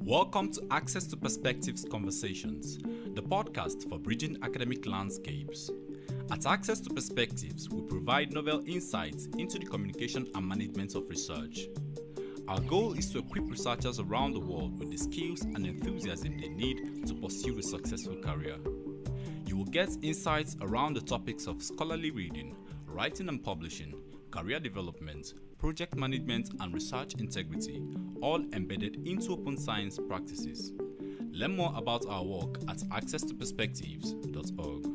Welcome to Access to Perspectives Conversations, the podcast for bridging academic landscapes. At Access to Perspectives, we provide novel insights into the communication and management of research. Our goal is to equip researchers around the world with the skills and enthusiasm they need to pursue a successful career. You will get insights around the topics of scholarly reading, writing and publishing, career development, project management and research integrity, all embedded into open science practices. Learn more about our work at accesstoperspectives.org.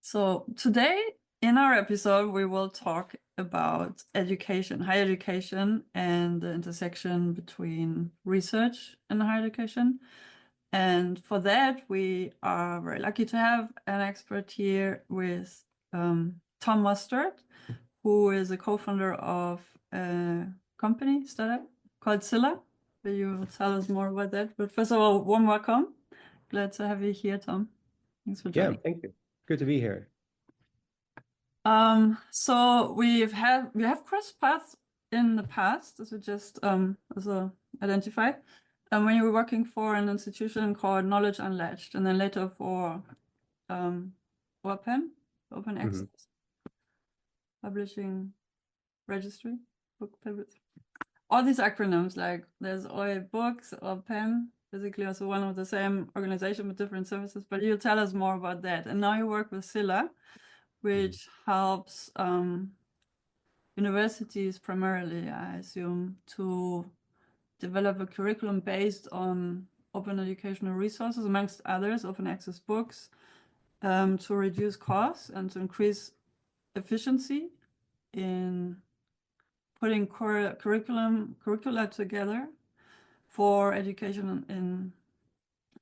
So today in our episode, we will talk about education, higher education, and the intersection between research and higher education. And for that, we are very lucky to have an expert here with Tom Mosterd, who is a co-founder of a company, startup called Sylla. Will you tell us more about that? But first of all, warm welcome. Glad to have you here, Tom. Thanks for joining. Yeah, thank you. Good to be here. So we have crossed paths in the past, as we just also identified. When you were working for an institution called Knowledge Unlatched, and then later for OAPEN, Open Access, Publishing Registry, Book Public. All these acronyms, like there's OA Books, OAPEN, basically also one of the same organization with different services, but you'll tell us more about that. And now you work with Sylla, which helps universities primarily, I assume, to develop a curriculum based on open educational resources, amongst others, open access books, to reduce costs and to increase efficiency in putting curricula together for education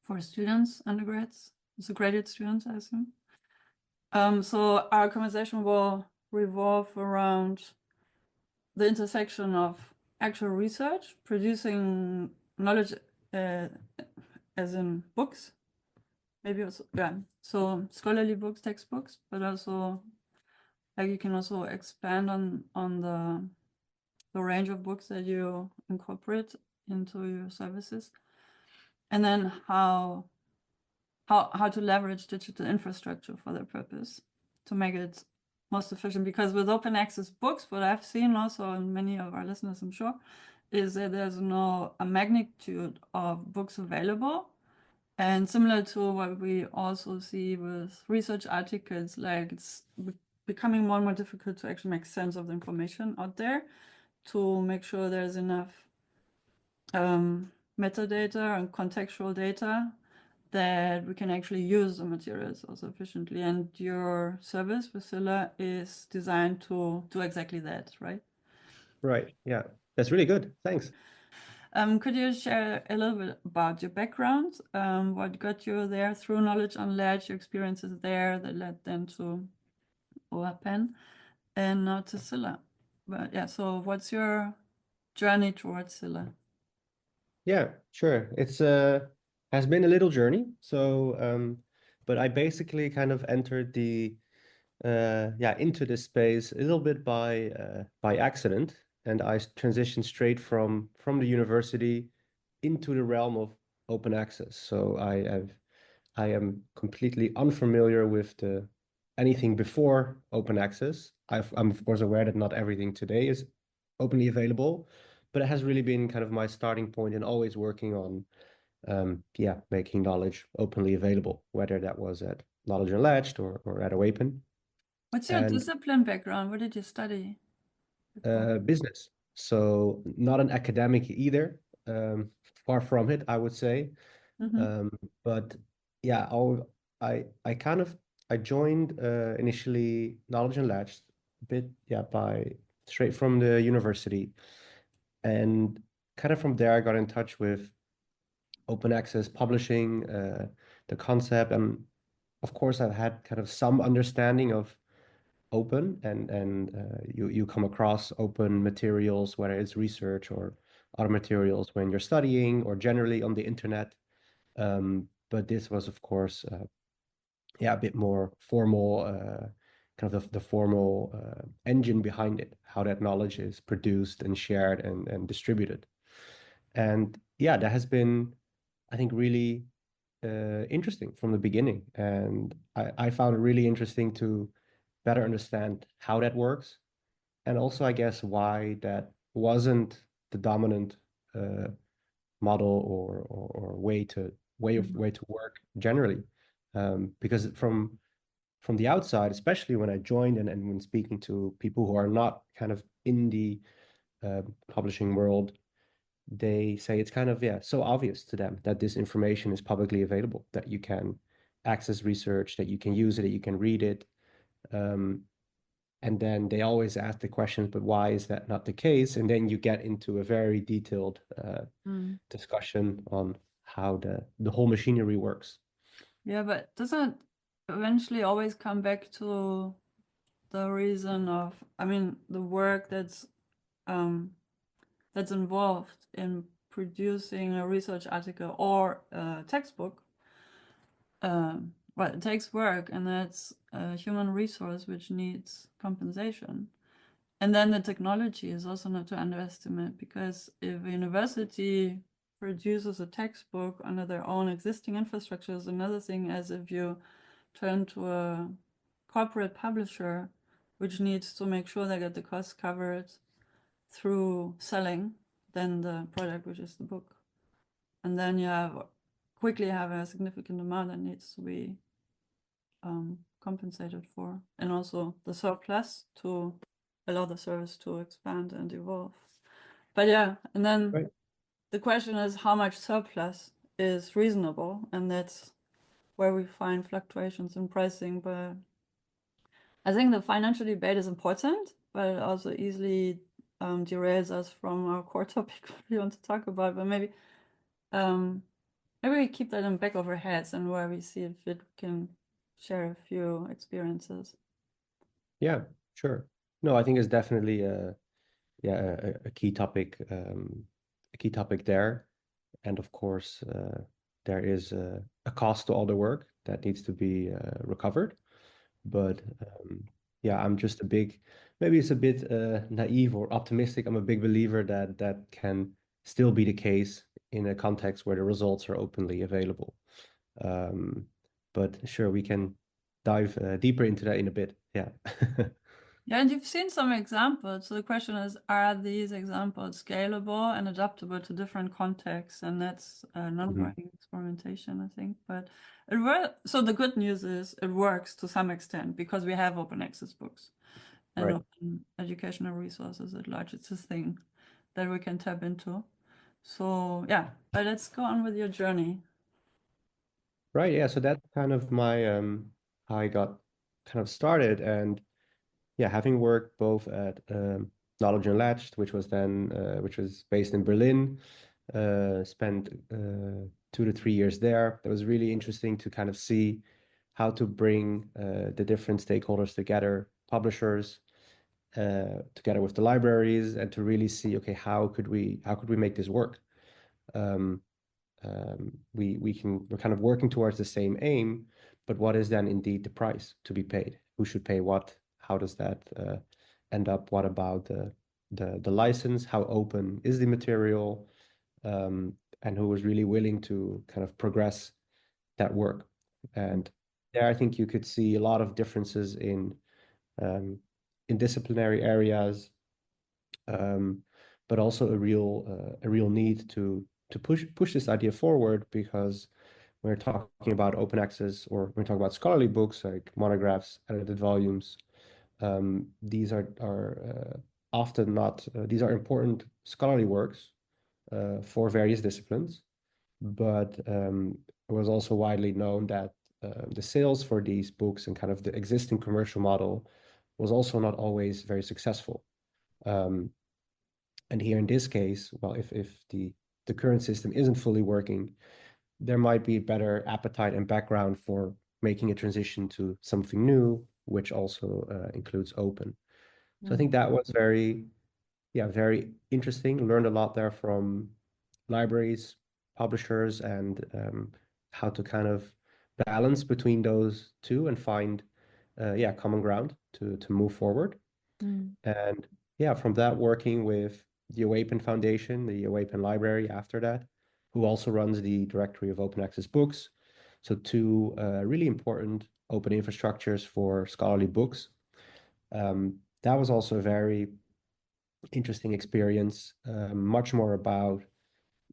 for students, undergrads, so graduate students, I assume. So our conversation will revolve around the intersection of actual research, producing knowledge as in books, maybe also, so scholarly books, textbooks, but also like you can also expand on the range of books that you incorporate into your services, and then how to leverage digital infrastructure for that purpose to make it most efficient. Because with open access books, what I've seen also, and many of our listeners, I'm sure, is that there's a magnitude of books available. And similar to what we also see with research articles, like it's becoming more and more difficult to actually make sense of the information out there, to make sure there's enough metadata and contextual data that we can actually use the materials also efficiently. And your service with Sylla is designed to do exactly that, right? Right. Yeah, that's really good. Thanks. Could you share a little bit about your background, what got you there through Knowledge Unlatched, your experiences there that led then to OAPEN and now to Sylla? But yeah, so what's your journey towards Sylla? Yeah, sure. It's has been a little journey. So, but I basically kind of entered into this space a little bit by accident, and I transitioned straight from the university into the realm of open access. So I am completely unfamiliar with anything before open access. I'm of course aware that not everything today is openly available, but it has really been kind of my starting point in always working on making knowledge openly available, whether that was at Knowledge Unlatched or at OAPEN. What's your discipline background? What did you study? Business. So not an academic either. Far from it, I would say. But yeah, I joined initially Knowledge Unlatched a bit, by straight from the university. And kind of from there, I got in touch with open access publishing, the concept. And of course, I've had kind of some understanding of open, and you come across open materials, whether it's research or other materials when you're studying or generally on the internet. But this was, of course, a bit more formal kind of the formal engine behind it, how that knowledge is produced and shared and distributed. And yeah, that has been, I think, really interesting from the beginning. And I found it really interesting to better understand how that works. And also, I guess, why that wasn't the dominant model or way to work generally. Because from the outside, especially when I joined and when speaking to people who are not kind of in the publishing world, they say it's kind of, yeah, so obvious to them that this information is publicly available, that you can access research, that you can use it, that you can read it. And then they always ask the questions, but why is that not the case? And then you get into a very detailed discussion on how the whole machinery works. Yeah, but doesn't it eventually always come back to the reason of, I mean, the work that's involved in producing a research article or a textbook? Well, it takes work, and that's a human resource which needs compensation. And then the technology is also not to underestimate, because if a university produces a textbook under their own existing infrastructure is another thing, as if you turn to a corporate publisher which needs to make sure they get the costs covered through selling then the product, which is the book. And then you quickly have a significant amount that needs to be compensated for, and also the surplus to allow the service to expand and evolve. But yeah, and then the question is how much surplus is reasonable, and that's where we find fluctuations in pricing. But I think the financial debate is important, but it also easily derails us from our core topic we want to talk about. But maybe we keep that in the back of our heads, and where we see if it can share a few experiences. Yeah, sure. No, I think it's definitely a key topic, there. And of course, there is a cost to all the work that needs to be recovered. But yeah, I'm just maybe it's a bit naive or optimistic. I'm a big believer that that can still be the case in a context where the results are openly available. But sure, we can dive deeper into that in a bit. Yeah. Yeah, and you've seen some examples. So the question is, are these examples scalable and adaptable to different contexts? And that's non-writing experimentation, I think. But so the good news is it works to some extent, because we have open access books and open educational resources at large. It's a thing that we can tap into. So yeah, but let's go on with your journey. Right. Yeah. So that's kind of my how I got kind of started. And yeah, having worked both at Knowledge Unlatched, which was based in Berlin, spent 2 to 3 years there. It was really interesting to kind of see how to bring the different stakeholders together, publishers, together with the libraries, and to really see, okay, how could we make this work? We're kind of working towards the same aim, but what is then indeed the price to be paid? Who should pay what? How does that end up? What about the license? How open is the material? And who was really willing to kind of progress that work? And there, I think you could see a lot of differences in disciplinary areas, but also a real need to push this idea forward, because when we're talking about open access, or when we talk about scholarly books like monographs, edited volumes, these are often not these are important scholarly works for various disciplines, but it was also widely known that the sales for these books and kind of the existing commercial model was also not always very successful. And here in this case, well, if the current system isn't fully working, there might be better appetite and background for making a transition to something new, which also includes open. So I think that was very interesting. Learned a lot there from libraries, publishers, and how to kind of balance between those two and find common ground to move forward. And yeah, from that, working with the OAPEN Foundation, the OAPEN Library after that, who also runs the directory of open access books. So two really important open infrastructures for scholarly books. That was also a very interesting experience, much more about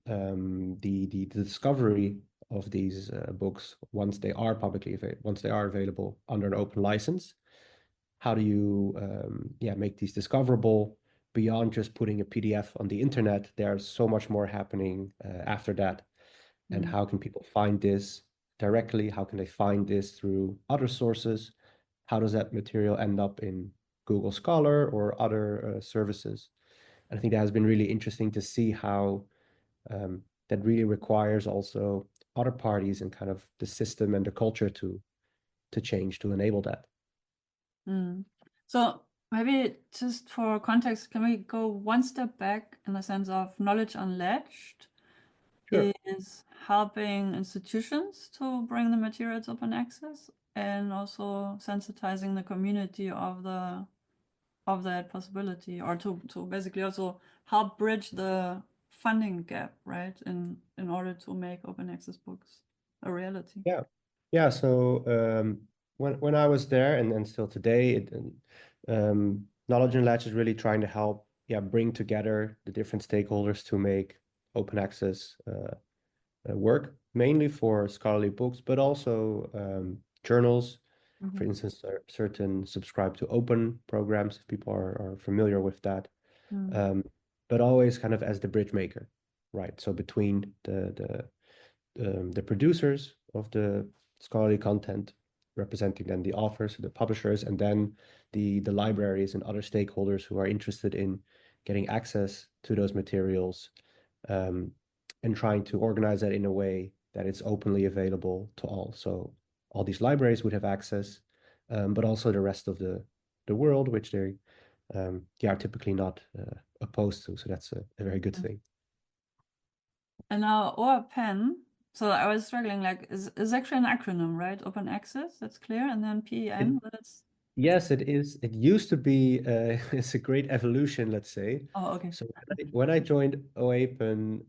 the discovery of these books once they are available under an open license. How do you make these discoverable beyond just putting a PDF on the internet? There's so much more happening after that. And how can people find this directly? How can they find this through other sources? How does that material end up in Google Scholar or other services? And I think that has been really interesting to see how that really requires also other parties and kind of the system and the culture to change to enable that. So maybe just for context, can we go one step back in the sense of Knowledge Unlatched is helping institutions to bring the materials open access and also sensitizing the community of that possibility, or to basically also help bridge the funding gap, right? In order to make open access books a reality. Yeah. So when I was there and still today, Knowledge Unlatched is really trying to help bring together the different stakeholders to make open access work, mainly for scholarly books, but also journals. For instance, certain subscribe to open programs, if people are familiar with that. But always kind of as the bridge maker, right? So between the producers of the scholarly content, representing then the authors, the publishers, and then the libraries and other stakeholders who are interested in getting access to those materials, and trying to organize that in a way that it's openly available to all. So all these libraries would have access, but also the rest of the world, which they are typically not opposed to. So that's a very good thing. And now OAPEN, so I was struggling, like, is actually an acronym, right? Open access, that's clear. And then PEN, Yes, it is. It used to be, it's a great evolution, let's say. Oh, okay. So when I joined OAPEN,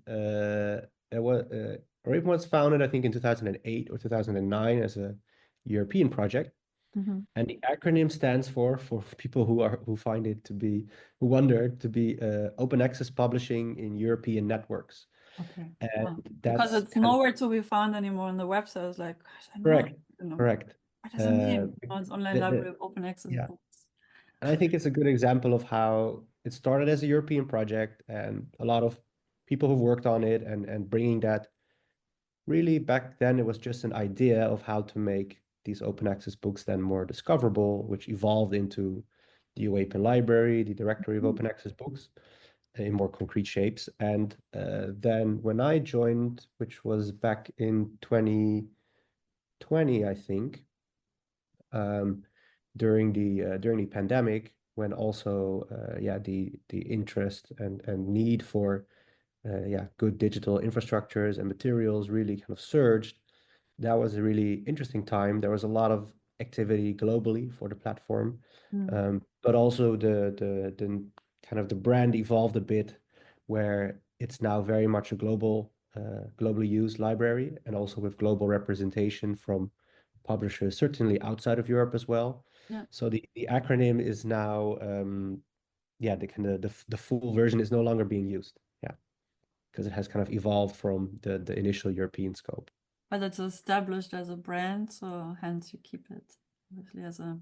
OAPEN was founded, I think, in 2008 or 2009 as a European project. And the acronym stands for people who find it to be, who wonder, to be open access publishing in European networks. Okay. And because it's nowhere to be found anymore on the website. It's like, gosh, I know. Correct. What does it mean? It's online library of open access books. And I think it's a good example of how it started as a European project, and a lot of people who worked on it and bringing that. Really, back then, it was just an idea of how to make these open access books then more discoverable, which evolved into the OAPEN library, the directory of open access books, in more concrete shapes. And then when I joined, which was back in 2020, I think, during the pandemic, when also the interest and need for good digital infrastructures and materials really kind of surged. That was a really interesting time. There was a lot of activity globally for the platform, but also the kind of the brand evolved a bit, where it's now very much a globally used library, and also with global representation from publishers, certainly outside of Europe as well. So the acronym is now the kind of the full version is no longer being used. Because it has kind of evolved from the initial European scope. But it's established as a brand, so hence you keep it obviously as a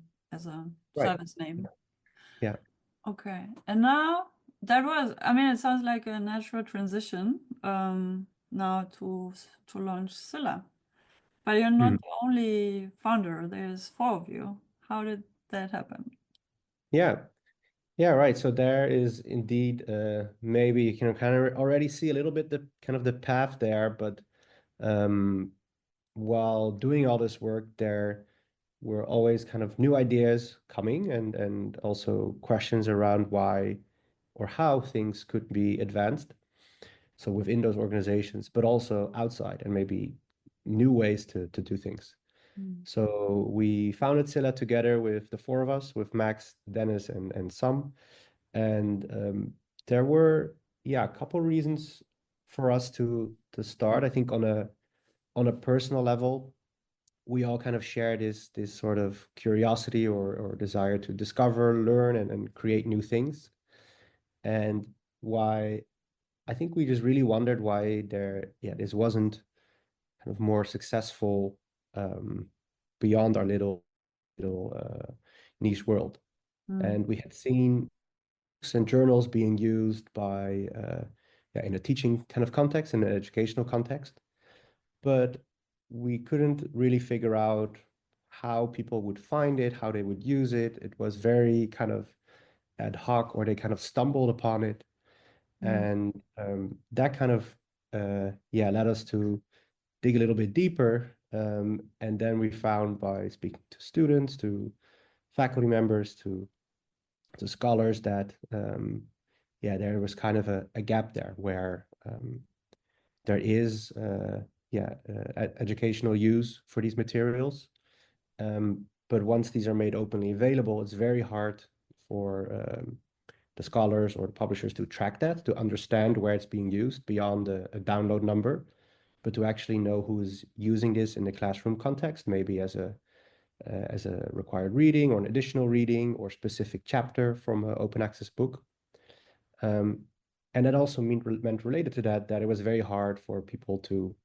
service name. Yeah. Okay. And now it sounds like a natural transition now to launch Sylla. But you're not the only founder. There's 4 of you. How did that happen? Yeah, right. So there is indeed maybe you can kind of already see a little bit the kind of the path there, but while doing all this work, there were always kind of new ideas coming, and also questions around why or how things could be advanced. So within those organizations, but also outside, and maybe new ways to do things. So we founded Sylla together with the four of us, with Max, Dennis, and Sam. And there were, yeah, a couple reasons for us to start. I think on a personal level, we all kind of share this sort of curiosity or desire to discover, learn, and create new things. And why I think we just really wondered why this wasn't kind of more successful um, beyond our little niche world. And we had seen books and journals being used by in a teaching kind of context, in an educational context, but we couldn't really figure out how people would find it, how they would use it. It was very kind of ad hoc, or they kind of stumbled upon it. And that kind of led us to dig a little bit deeper. And then we found, by speaking to students, to faculty members, to scholars, that there was kind of a gap there where there is educational use for these materials. But once these are made openly available, it's very hard for the scholars or the publishers to track that, to understand where it's being used beyond a download number, but to actually know who is using this in the classroom context, maybe as a required reading or an additional reading or specific chapter from an open access book. And that also meant related to that it was very hard for people to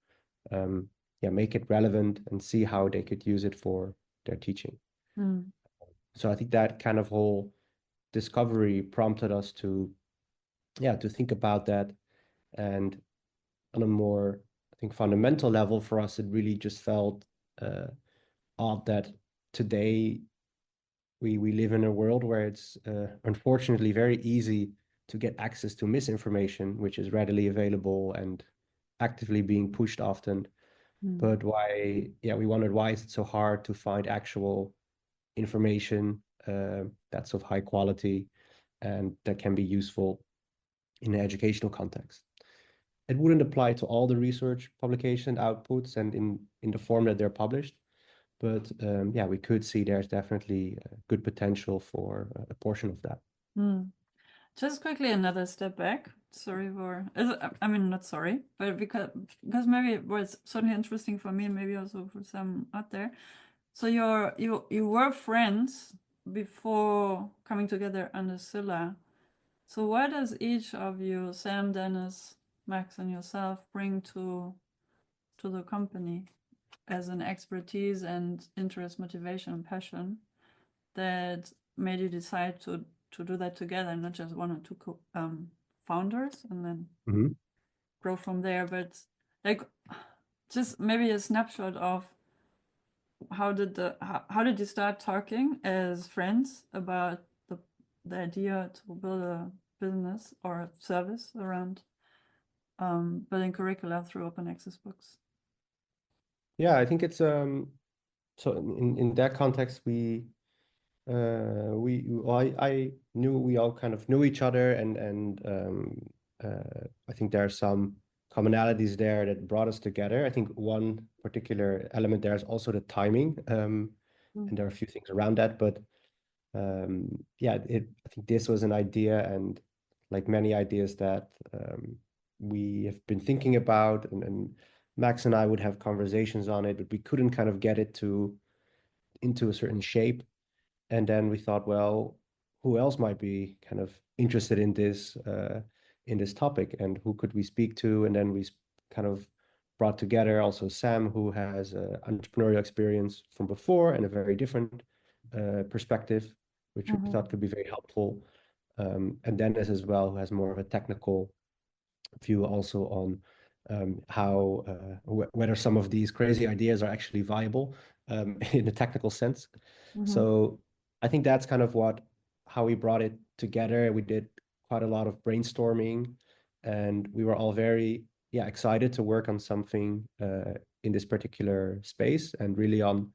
make it relevant and see how they could use it for their teaching. So I think that kind of whole discovery prompted us to think about that. And on a more, I think, fundamental level for us, it really just felt odd that today we live in a world where it's unfortunately very easy to get access to misinformation, which is readily available and actively being pushed often. But we wondered, why is it so hard to find actual information that's of high quality and that can be useful in an educational context. It wouldn't apply to all the research publication outputs and in the form that they're published, but we could see there's definitely good potential for a portion of that. Just quickly, another step back. Sorry for, I mean, not sorry, but because maybe it was certainly interesting for me and maybe also for some out there. So you were friends before coming together under Sylla. So what does each of you, Sam, Dennis, Max, and yourself, bring to the company as an expertise and interest, motivation, and passion that made you decide to do that together, not just one or two founders, and then grow from there? But like, just maybe a snapshot of how did you start talking as friends about the idea to build a business or a service around building curricula through open access books? Yeah, I think it's so in that context, I knew we all kind of knew each other, and I think there are some commonalities there that brought us together. I think one particular element there is also the timing, and there are a few things around that, but I think this was an idea, and like many ideas that we have been thinking about, and Max and I would have conversations on it, but we couldn't kind of get it into a certain shape. And then we thought, well, who else might be kind of interested in this topic, and who could we speak to? And then we kind of brought together also Sam, who has entrepreneurial experience from before and a very different perspective, which we thought could be very helpful. And Dennis as well, who has more of a technical view also on how whether some of these crazy ideas are actually viable in a technical sense. So I think that's kind of how we brought it together. We did quite a lot of brainstorming, and we were all very excited to work on something in this particular space, and really on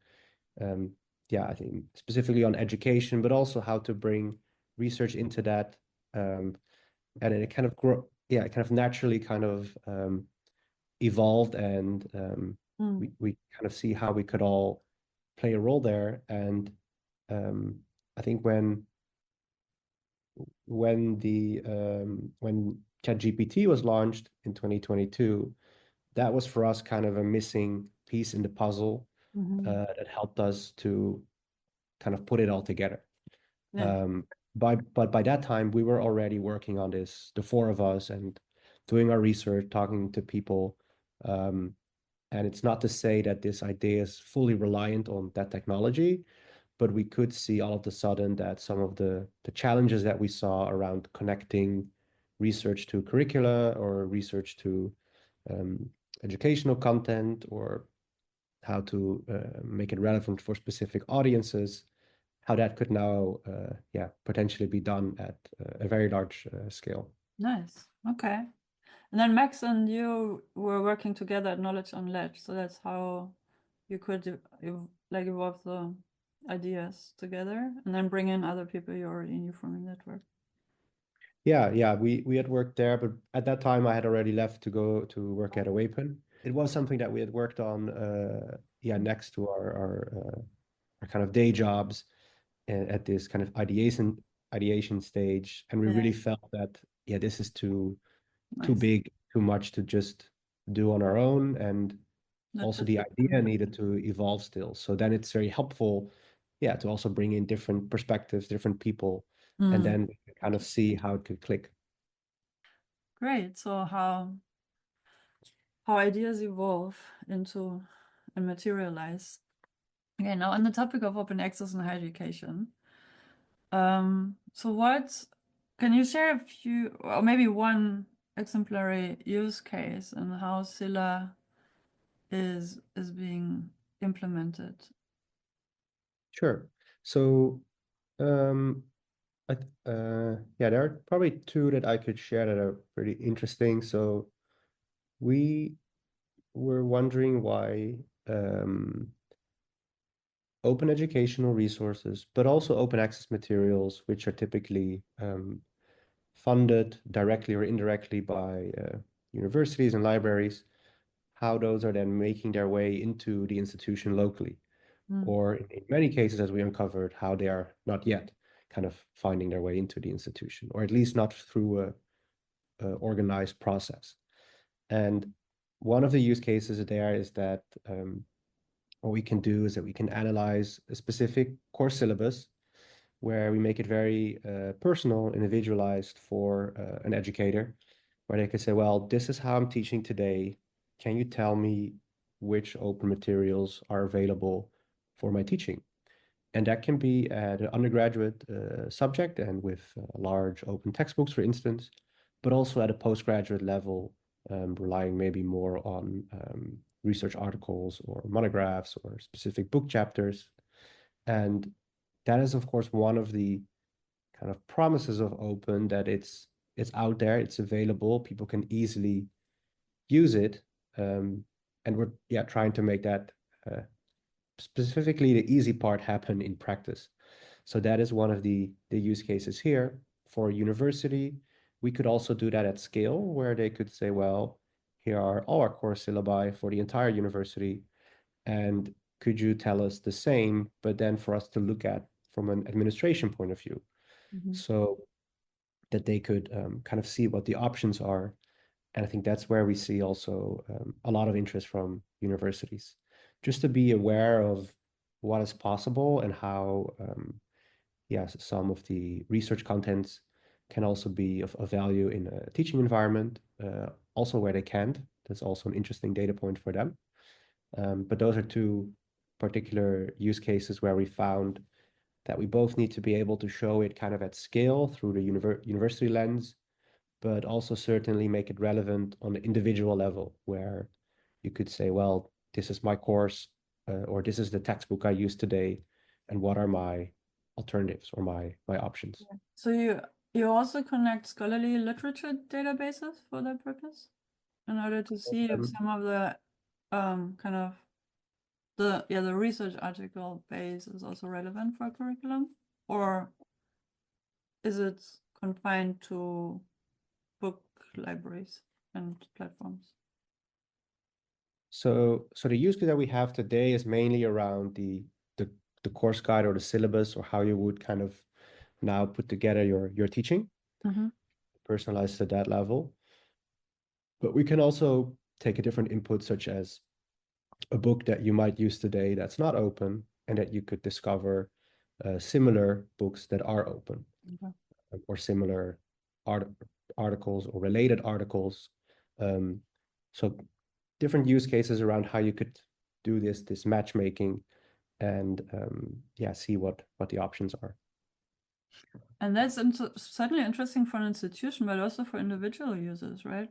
I think specifically on education, but also how to bring research into that. And it kind of it kind of naturally kind of evolved, and we kind of see how we could all play a role there. And I think when when ChatGPT was launched in 2022, that was for us kind of a missing piece in the puzzle that helped us to kind of put it all together. Yeah. But by that time, we were already working on this, the four of us, and doing our research, talking to people. And it's not to say that this idea is fully reliant on that technology, but we could see all of a sudden that some of the challenges that we saw around connecting research to curricula or research to educational content, or how to make it relevant for specific audiences, how that could now potentially be done at a very large scale. Nice. Okay. And then Max and you were working together at Knowledge Unlatched, so that's how you could evolve the ideas together, and then bring in other people you already knew from your network. Yeah, we had worked there, but at that time I had already left to go to work at OAPEN. It was something that we had worked on, next to our kind of day jobs, at this kind of ideation stage, and we really felt that this is too big, too much to just do on our own, and also the idea needed to evolve still. So then it's very helpful, to also bring in different perspectives, different people, and then kind of see how it could click. Great. So how ideas evolve into and materialize. Okay, now on the topic of open access and higher education. So what can you share a few, or maybe one exemplary use case and how Sylla is being implemented? Sure. So there are probably two that I could share that are pretty interesting. So we were wondering why open educational resources, but also open access materials, which are typically funded directly or indirectly by universities and libraries, how those are then making their way into the institution locally. Or in many cases, as we uncovered, how they are not yet kind of finding their way into the institution, or at least not through a organized process. And one of the use cases there is that what we can do is that we can analyze a specific course syllabus where we make it very personal, individualized for an educator, where they can say, well, this is how I'm teaching today. Can you tell me which open materials are available for my teaching? And that can be at an undergraduate subject and with large open textbooks, for instance, but also at a postgraduate level, relying maybe more on research articles or monographs or specific book chapters. And that is, of course, one of the kind of promises of open, that it's out there, it's available, people can easily use it. And we're trying to make that specifically the easy part happen in practice. So that is one of the use cases here. For university, we could also do that at scale, where they could say, well, here are all our course syllabi for the entire university, and could you tell us the same, but then for us to look at from an administration point of view, so that they could kind of see what the options are. And I think that's where we see also a lot of interest from universities, just to be aware of what is possible and how, some of the research contents can also be of value in a teaching environment, also where they can't. That's also an interesting data point for them. But those are two particular use cases where we found that we both need to be able to show it kind of at scale through the university lens, but also certainly make it relevant on the individual level, where you could say, well, this is my course, or this is the textbook I use today, and what are my alternatives or my options. So you also connect scholarly literature databases for that purpose, in order to see if some of the kind of the research article base is also relevant for a curriculum, or is it confined to book libraries and platforms? So the use case that we have today is mainly around the the course guide or the syllabus, or how you would kind of now put together your teaching, personalized to that level. But we can also take a different input, such as a book that you might use today that's not open, and that you could discover similar books that are open, or similar articles or related articles. So different use cases around how you could do this matchmaking, and yeah, see what the options are. And that's certainly interesting for an institution, but also for individual users, right?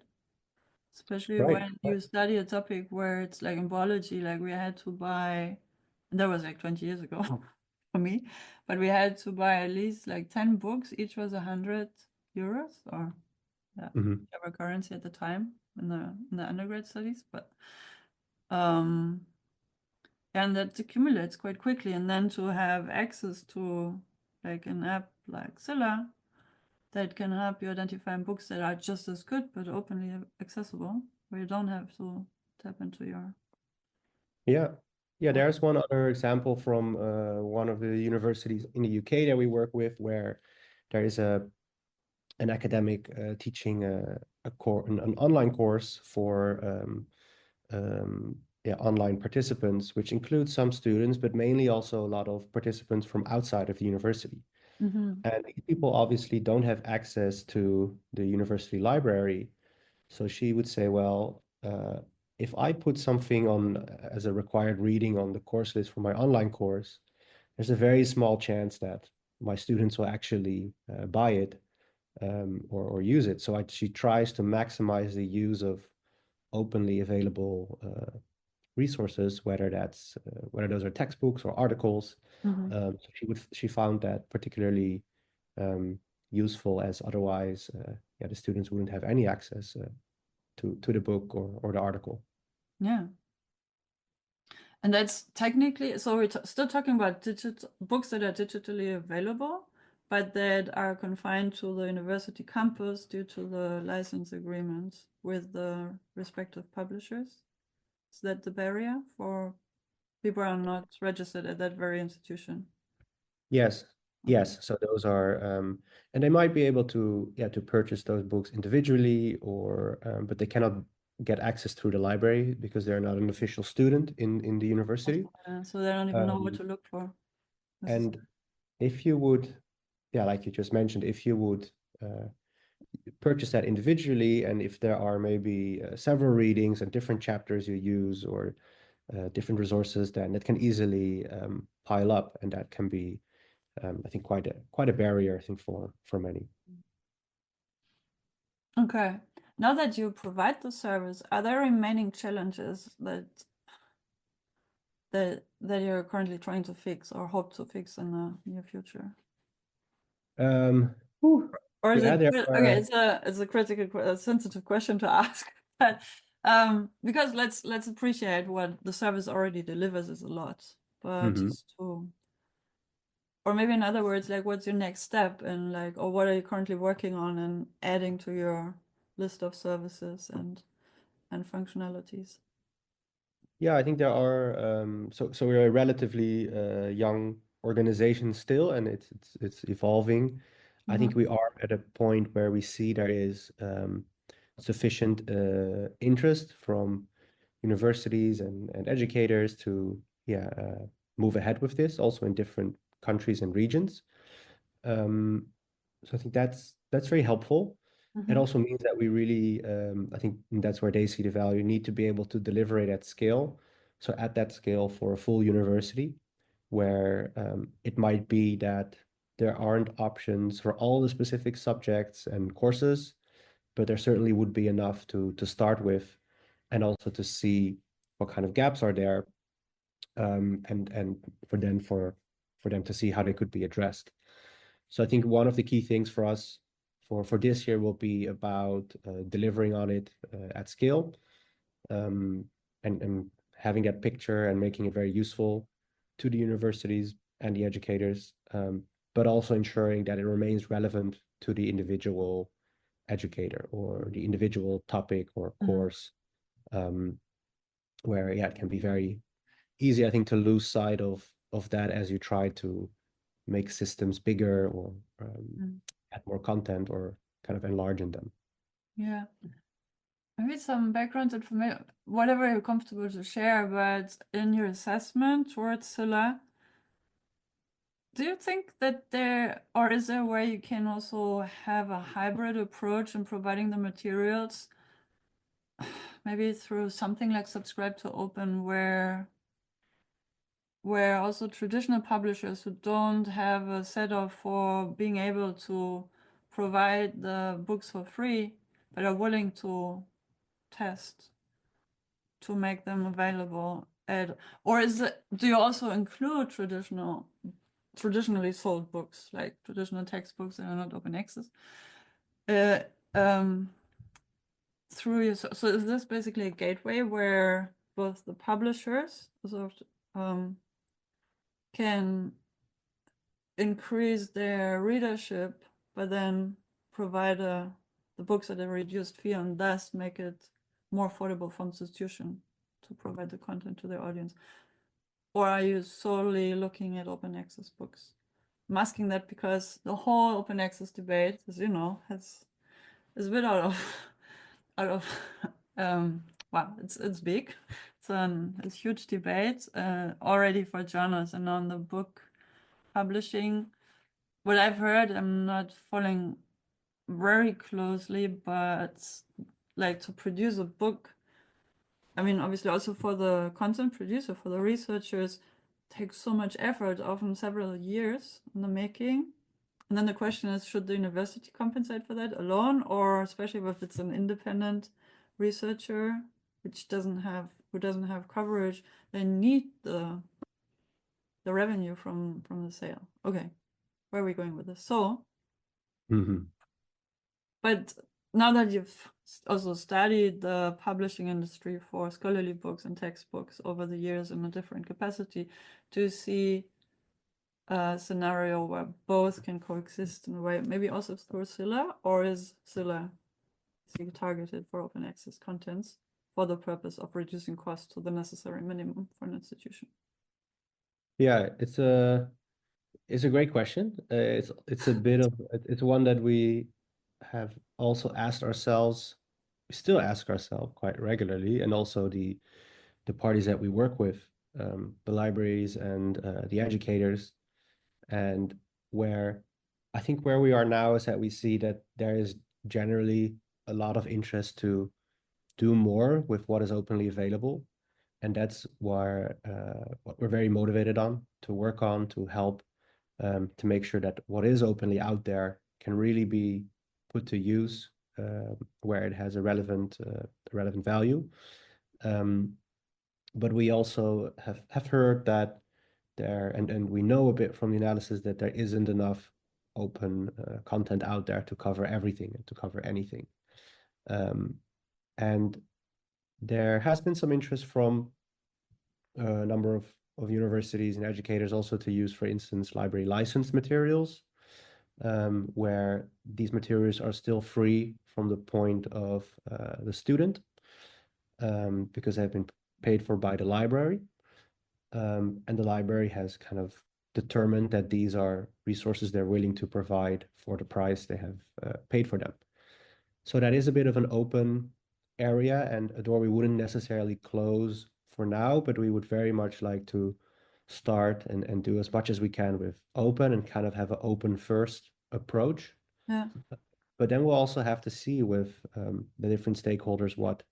Especially when you study a topic where it's like in biology, like we had to buy, and that was like 20 years ago for me, but we had to buy at least like 10 books. Each was 100 euros or whatever currency at the time in the undergrad studies. But and that accumulates quite quickly. And then to have access to like an app like Sylla that can help you identify books that are just as good but openly accessible, where you don't have to tap into your... Yeah, there's one other example from one of the universities in the UK that we work with, where there is an academic teaching an online course for online participants, which includes some students, but mainly also a lot of participants from outside of the university. And these people obviously don't have access to the university library. So she would say, well, if I put something on as a required reading on the course list for my online course, there's a very small chance that my students will actually buy it or use it. So she tries to maximize the use of openly available resources, whether those are textbooks or articles. So she found that particularly useful, as otherwise the students wouldn't have any access to the book or the article. Yeah. And that's technically, so we're still talking about books that are digitally available, but that are confined to the university campus due to the license agreements with the respective publishers. Is that the barrier for people who are not registered at that very institution? Yes. So those are, and they might be able to purchase those books individually, or but they cannot get access through the library because they're not an official student in the university. So they don't even know what to look for. And if you would, like you just mentioned, if you would purchase that individually, and if there are maybe several readings and different chapters you use, or different resources, then it can easily pile up, and that can be, I think, quite a barrier, I think, for many. Okay. Now that you provide the service, are there remaining challenges that you're currently trying to fix or hope to fix in the near future? Or is it okay? It's a critical, sensitive question to ask, but because let's appreciate what the service already delivers is a lot, but just to, or maybe in other words, like, what's your next step, and like, or what are you currently working on and adding to your list of services and functionalities? Yeah, I think there are. So we're a relatively young organization still, and it's evolving. I think we are at a point where we see there is sufficient interest from universities and educators to move ahead with this, also in different countries and regions. So I think that's very helpful. It also means that we really, I think that's where they see the value, need to be able to deliver it at scale. So at that scale for a full university, where it might be that there aren't options for all the specific subjects and courses, but there certainly would be enough to start with, and also to see what kind of gaps are there, and for them to see how they could be addressed. So I think one of the key things for us for this year will be about delivering on it at scale, and having that picture and making it very useful to the universities and the educators, but also ensuring that it remains relevant to the individual educator or the individual topic or course, where it can be very easy, I think, to lose sight of of that as you try to make systems bigger or add more content or kind of enlarge in them. Yeah. Maybe some background information, whatever you're comfortable to share, but in your assessment towards Sylla, do you think that is there a way you can also have a hybrid approach in providing the materials? Maybe through something like Subscribe to Open, where also traditional publishers who don't have a setup for being able to provide the books for free, but are willing to test to make them available or do you also include traditionally sold books, like traditional textbooks that are not open access, through your, so is this basically a gateway where both the publishers sort of can increase their readership, but then provide the books at a reduced fee and thus make it more affordable for the institution to provide the content to their audience? Or are you solely looking at open access books? I'm asking that because the whole open access debate, as you know, is a bit out of well, it's big. It's a huge debate already for journals and on the book publishing. What I've heard, I'm not following very closely, but like to produce a book, I mean, obviously also for the content producer, for the researchers, takes so much effort, often several years in the making. And then the question is, should the university compensate for that alone, or especially if it's an independent researcher who doesn't have coverage, they need the revenue from the sale. Okay, where are we going with this? So, but now that you've also studied the publishing industry for scholarly books and textbooks over the years in a different capacity, do you see a scenario where both can coexist in a way, maybe also through Sylla, or is Sylla targeted for open access contents for the purpose of reducing costs to the necessary minimum for an institution? Yeah, it's a great question. It's a bit of it's one that we have also asked ourselves. We still ask ourselves quite regularly, and also the parties that we work with, the libraries and the educators, and where I think where we are now is that we see that there is generally a lot of interest to do more with what is openly available. And that's why what we're very motivated on to work on, to help to make sure that what is openly out there can really be put to use where it has a relevant value. But we also have heard that and we know a bit from the analysis that there isn't enough open content out there to cover everything and to cover anything. And there has been some interest from a number of universities and educators also to use, for instance, library licensed materials, where these materials are still free from the point of the student, because they've been paid for by the library. And the library has kind of determined that these are resources they're willing to provide for the price they have paid for them. So that is a bit of an open area and a door we wouldn't necessarily close for now, but we would very much like to start and do as much as we can with open and kind of have an open first approach. Yeah. But then we'll also have to see with the different stakeholders what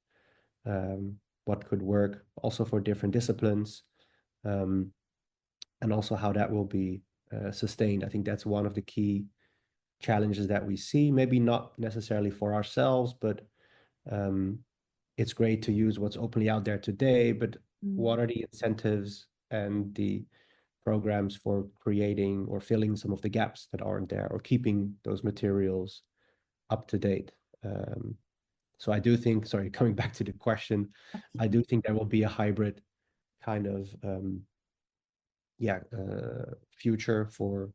could work also for different disciplines, and also how that will be sustained. I think that's one of the key challenges that we see, maybe not necessarily for ourselves, but it's great to use what's openly out there today, but what are the incentives and the programs for creating or filling some of the gaps that aren't there, or keeping those materials up to date? So I do think, sorry, coming back to the question, I do think there will be a hybrid kind of future for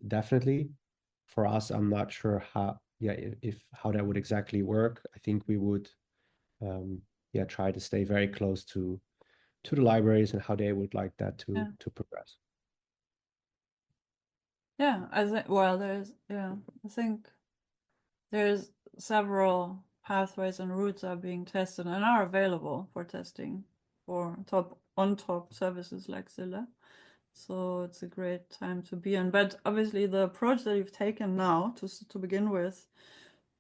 definitely. For us, I'm not sure how how that would exactly work. I think we would try to stay very close to the libraries and how they would like that Yeah. to progress. Yeah, I think, well, I think there's several pathways and routes are being tested and are available for testing for top services like Sylla. So it's a great time to be in. But obviously the approach that you've taken now to begin with,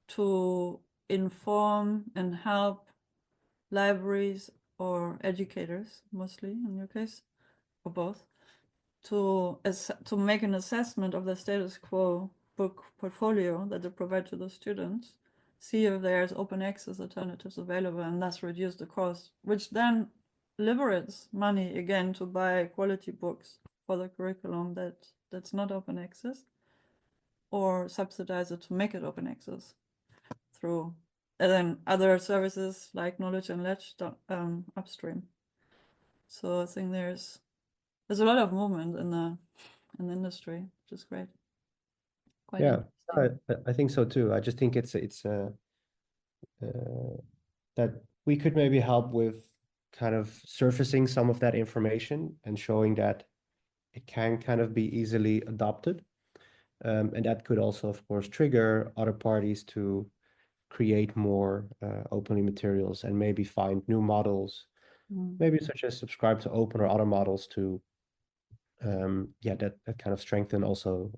to inform and help libraries or educators, mostly in your case, or both, to make an assessment of the status quo book portfolio that they provide to the students, see if there's open access alternatives available, and thus reduce the cost, which then liberates money again to buy quality books for the curriculum that's not open access, or subsidize it to make it open access through, and then other services like Knowledge Unlatched upstream. So I think there's a lot of movement in the industry, which is great. Quite Yeah, interesting. I think so too. I just think it's that we could maybe help with kind of surfacing some of that information and showing that it can kind of be easily adopted. And that could also, of course, trigger other parties to create more openly materials and maybe find new models, maybe such as subscribe to open or other models to, that kind of strengthen also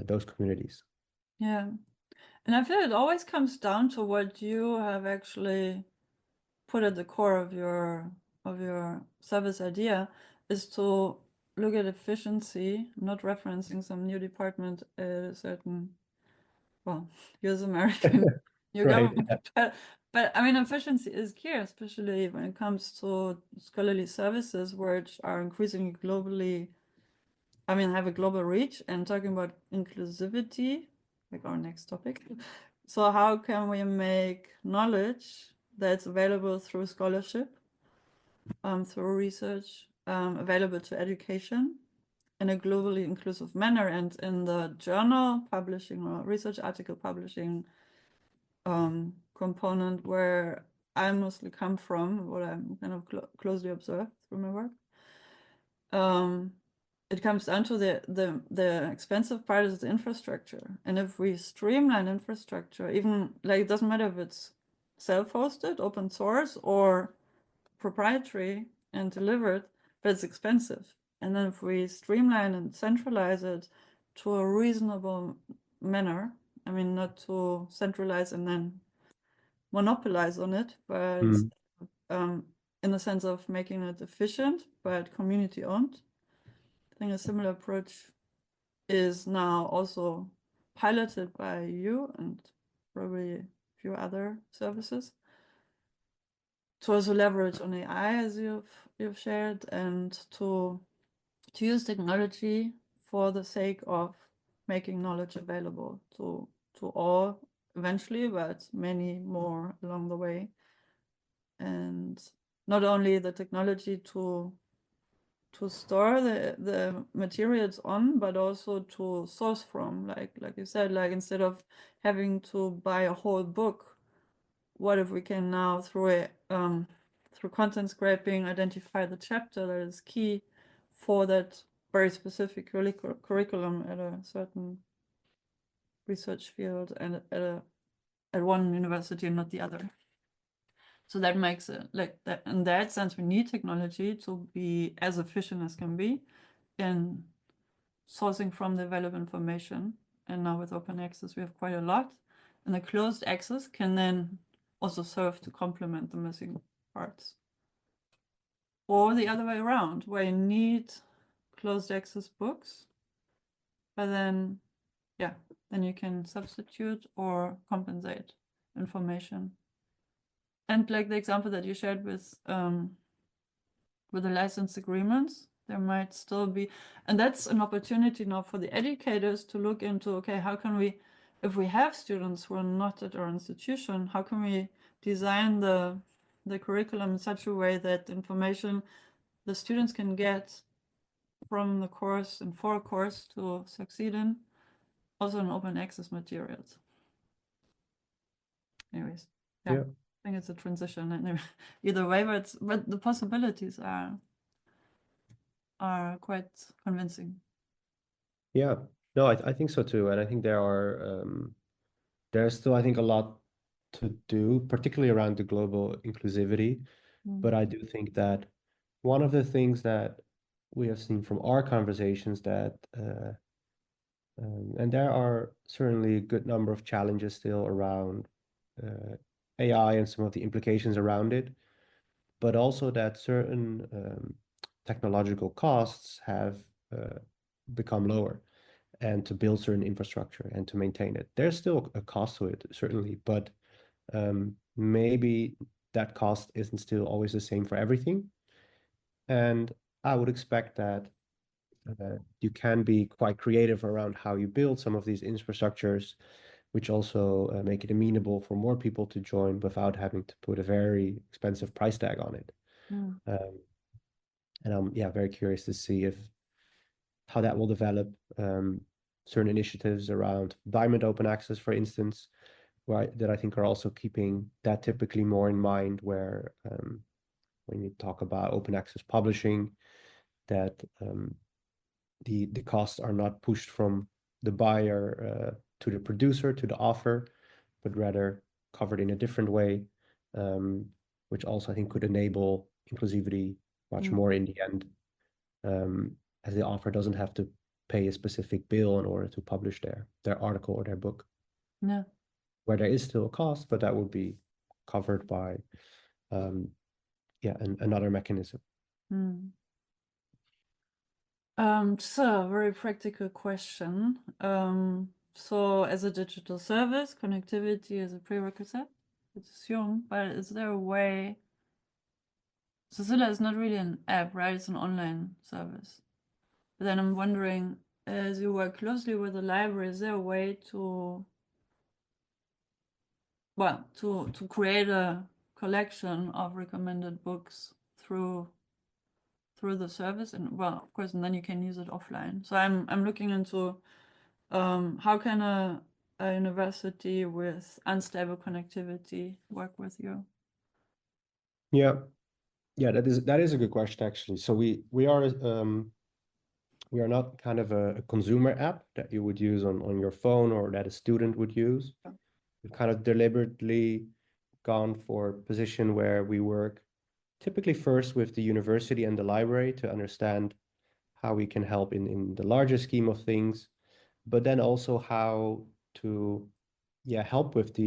those communities. Yeah. And I feel it always comes down to what you have actually put at the core of your service idea, is to look at efficiency, not referencing some new department at a certain, well, US American new Right, government. But I mean, efficiency is key, especially when it comes to scholarly services, which are increasingly globally, I mean, have a global reach. And talking about inclusivity, like our next topic. So how can we make knowledge that's available through scholarship, through research, available to education in a globally inclusive manner? And in the journal publishing or research article publishing component, where I mostly come from, what I'm kind of closely observed through my work, it comes down to the expensive part is the infrastructure. And if we streamline infrastructure, even like, it doesn't matter if it's self-hosted, open source, or proprietary and delivered, but it's expensive. And then if we streamline and centralize it to a reasonable manner, I mean, not to centralize and then monopolize on it, but in the sense of making it efficient, but community owned. I think a similar approach is now also piloted by you and probably a few other services, to also leverage on AI, as you've shared, and to use technology for the sake of making knowledge available to all eventually, but many more along the way. And not only the technology to store the materials on, but also to source from, like you said, like, instead of having to buy a whole book, what if we can now, through content scraping, identify the chapter that is key for that very specific curriculum at a certain research field and at one university and not the other. So that makes it like that. In that sense, we need technology to be as efficient as can be in sourcing from the available information. And now with open access, we have quite a lot. And the closed access can then also serve to complement the missing parts. Or the other way around, where you need closed access books, but then, yeah, then you can substitute or compensate information. And like the example that you shared with the license agreements, there might still be, and that's an opportunity now for the educators to look into, okay, how can we, if we have students who are not at our institution, how can we design the curriculum in such a way that information the students can get from the course and for a course to succeed in, also in open access materials. Anyways, yeah. think it's a transition and either way, but the possibilities are quite convincing. Yeah, no, I think so too. And I think there's still, I think, a lot to do, particularly around the global inclusivity. But I do think that one of the things that we have seen from our conversations that, and there are certainly a good number of challenges still around AI and some of the implications around it, but also that certain technological costs have become lower, and to build certain infrastructure and to maintain it. There's still a cost to it, certainly, but maybe that cost isn't still always the same for everything. And I would expect that you can be quite creative around how you build some of these infrastructures, which also make it amenable for more people to join without having to put a very expensive price tag on it. And I'm very curious to see how that will develop. Certain initiatives around Diamond Open Access, for instance, that I think are also keeping that typically more in mind, where when you talk about open access publishing, that the costs are not pushed from the buyer to the producer, to the author, but rather covered in a different way, which also I think could enable inclusivity much more in the end, as the author doesn't have to pay a specific bill in order to publish their article or their book. Yeah. Where there is still a cost, but that would be covered by another mechanism. Just a very practical question. So as a digital service, connectivity is a prerequisite, let's assume, but is there a way? So Sylla is not really an app, right? It's an online service. But then I'm wondering, as you work closely with the library, is there a way to create a collection of recommended books through the service? And of course, and then you can use it offline. So I'm looking into how can a university with unstable connectivity work with you? Yeah, that is a good question, actually. So we are not kind of a consumer app that you would use on your phone or that a student would use. We've kind of deliberately gone for a position where we work typically first with the university and the library to understand how we can help in the larger scheme of things, but then also how to help with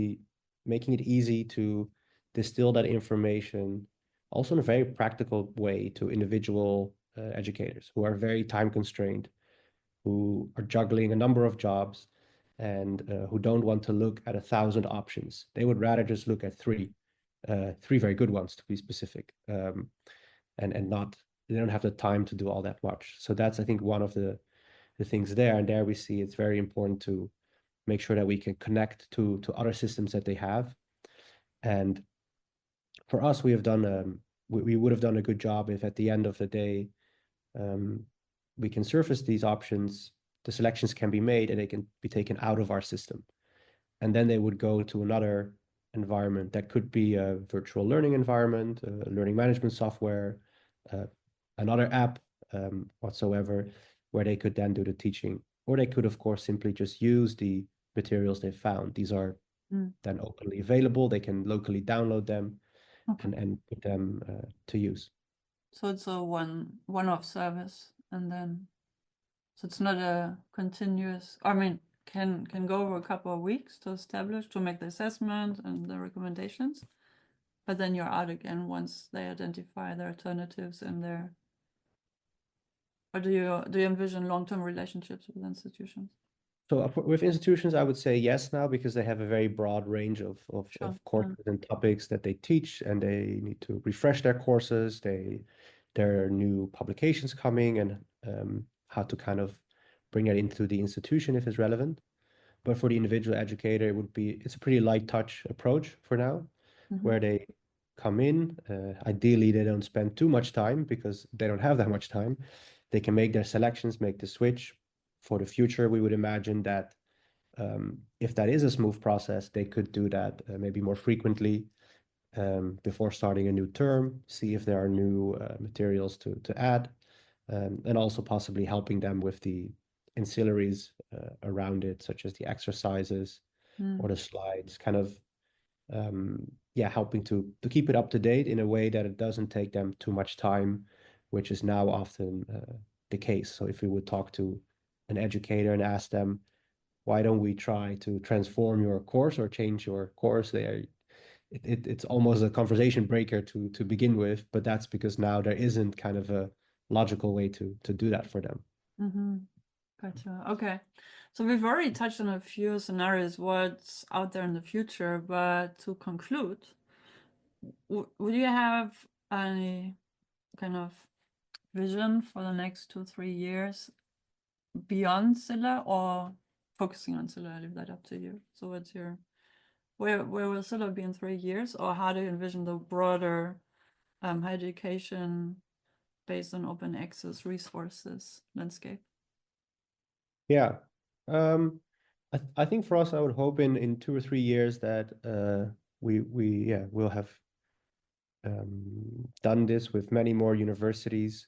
making it easy to distill that information also in a very practical way to individual educators who are very time constrained, who are juggling a number of jobs, and who don't want to look at 1,000 options. They would rather just look at three very good ones, to be specific, and not, they don't have the time to do all that much. So that's, I think, one of the things there. And there we see it's very important to make sure that we can connect to other systems that they have. And for us, we would have done a good job if at the end of the day, we can surface these options, the selections can be made, and they can be taken out of our system. And then they would go to another environment that could be a virtual learning environment, learning management software, another app whatsoever, where they could then do the teaching. Or they could, of course, simply just use the materials they found. These are then openly available. They can locally download them and put them to use. So it's a one-off service, and then so it's not a continuous. I mean, can go over a couple of weeks to establish, to make the assessment and the recommendations, but then you're out again once they identify their alternatives and their. Or do you envision long-term relationships with institutions? So with institutions, I would say yes now, because they have a very broad range of courses and topics that they teach, and they need to refresh their courses. There are new publications coming, and how to kind of bring that into the institution if it's relevant. But for the individual educator, it's a pretty light touch approach for now, where they come in. Ideally, they don't spend too much time because they don't have that much time. They can make their selections, make the switch. For the future, we would imagine that if that is a smooth process, they could do that maybe more frequently, before starting a new term, see if there are new materials to add, and also possibly helping them with the ancillaries around it, such as the exercises or the slides, kind of helping to keep it up to date in a way that it doesn't take them too much time, which is now often the case. So if we would talk to an educator and ask them, why don't we try to transform your course or change your course, it's almost a conversation breaker to begin with, but that's because now there isn't kind of a logical way to do that for them. Mm-hmm. Gotcha. Okay. So we've already touched on a few scenarios, what's out there in the future, but to conclude, would you have any kind of vision for the next 2-3 years beyond Sylla, or focusing on Sylla? I leave that up to you. So what's your, where will Sylla be in 3 years, or how do you envision the broader higher education based on open access resources landscape? Yeah. I think for us, I would hope in 2 or 3 years that we'll have done this with many more universities,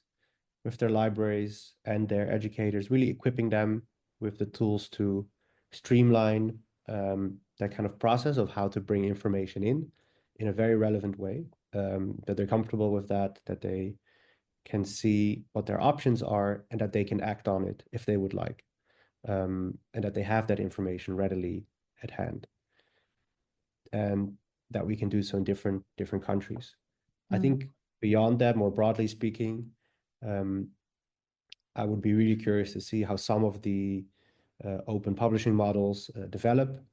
with their libraries and their educators, really equipping them with the tools to streamline that kind of process of how to bring information in a very relevant way, that they're comfortable with that they can see what their options are, and that they can act on it if they would like. And that they have that information readily at hand, and that we can do so in different countries. I think beyond that, more broadly speaking, I would be really curious to see how some of the open publishing models develop,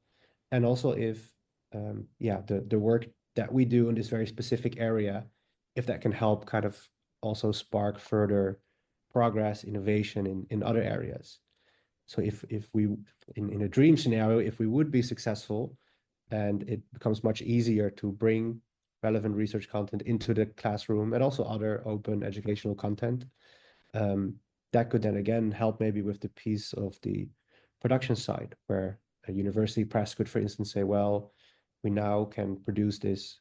and also if the work that we do in this very specific area, if that can help kind of also spark further progress, innovation in other areas. So if we, in a dream scenario, if we would be successful and it becomes much easier to bring relevant research content into the classroom and also other open educational content, that could then again help maybe with the piece of the production side, where a university press could, for instance, say, well, we now can produce this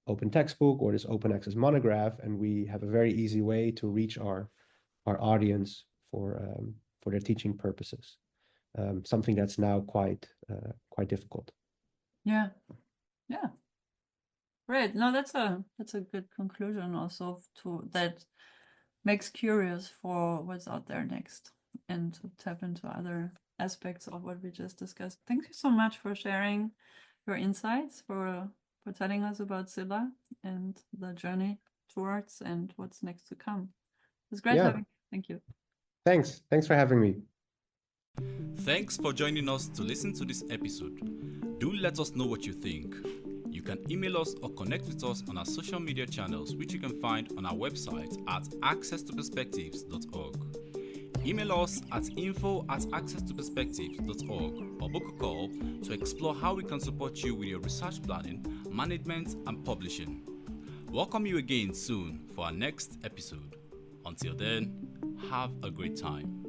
open textbook or this open access monograph, and we have a very easy way to reach our audience for their teaching purposes. Something that's now quite difficult. Yeah. Great. No, that's a good conclusion also, to that makes curious for what's out there next, and to tap into other aspects of what we just discussed. Thank you so much for sharing your insights, for telling us about Sylla and the journey towards and what's next to come. It was great having you. Thank you. Thanks for having me. Thanks for joining us to listen to this episode. Do let us know what you think. You can email us or connect with us on our social media channels, which you can find on our website at accesstoperspectives.org. Email us at info@accesstoperspectives.org or book a call to explore how we can support you with your research planning, management, and publishing. Welcome you again soon for our next episode. Until then, have a great time.